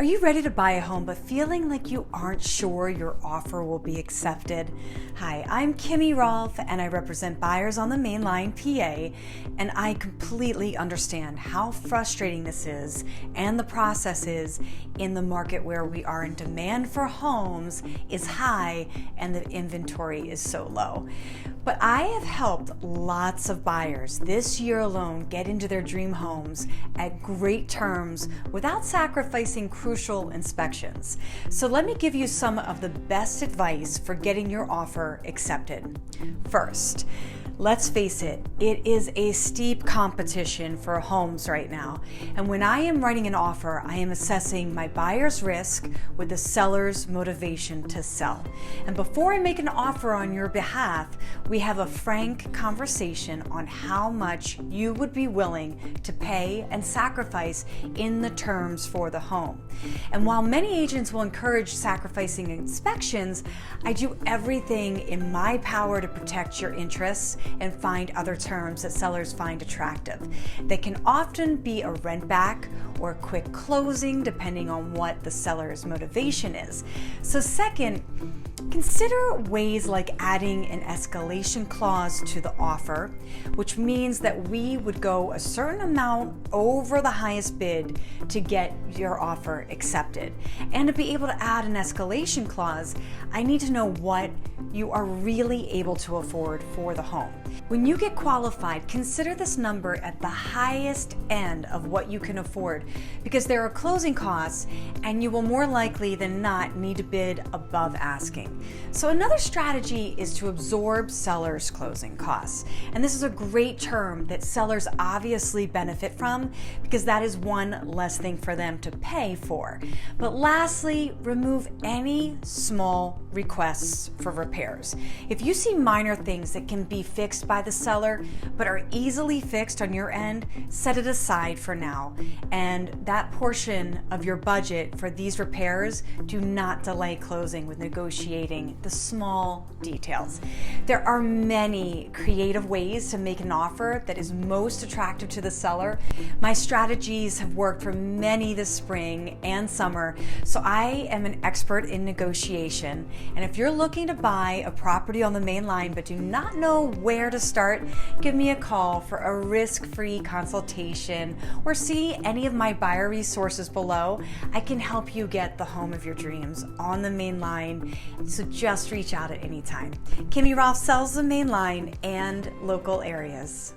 Are you ready to buy a home but feeling like you aren't sure your offer will be accepted? Hi, I'm Kimmy Rolph and I represent buyers on the main line, PA, and I completely understand how frustrating this is and the process is in the market where we are in demand for homes is high and the inventory is so low. But I have helped lots of buyers this year alone get into their dream homes at great terms without sacrificing crucial inspections. So let me give you some of the best advice for getting your offer accepted. First, let's face it, it is a steep competition for homes right now. And when I am writing an offer, I am assessing my buyer's risk with the seller's motivation to sell. And before I make an offer on your behalf, we have a frank conversation on how much you would be willing to pay and sacrifice in the terms for the home. And while many agents will encourage sacrificing inspections, I do everything in my power to protect your interests and find other terms that sellers find attractive. They can often be a rent back or a quick closing depending on what the seller's motivation is. So second, consider ways like adding an escalation clause to the offer, which means that we would go a certain amount over the highest bid to get your offer accepted. And to be able to add an escalation clause, I need to know what you are really able to afford for the home. When you get qualified, consider this number at the highest end of what you can afford because there are closing costs and you will more likely than not need to bid above asking. So another strategy is to absorb sellers' closing costs. And this is a great term that sellers obviously benefit from because that is one less thing for them to pay for. But lastly, remove any small requests for repairs. If you see minor things that can be fixed by the seller but are easily fixed on your end, set it aside for now. And that portion of your budget for these repairs, do not delay closing with negotiating the small details. There are many creative ways to make an offer that is most attractive to the seller. My strategies have worked for many this spring and summer, so I am an expert in negotiation. And if you're looking to buy a property on the main line but do not know where to start, give me a call for a risk-free consultation or see any of my buyer resources below. I can help you get the home of your dreams on the main line, so just reach out at any time. Kimmy Rolph sells the main line and local areas.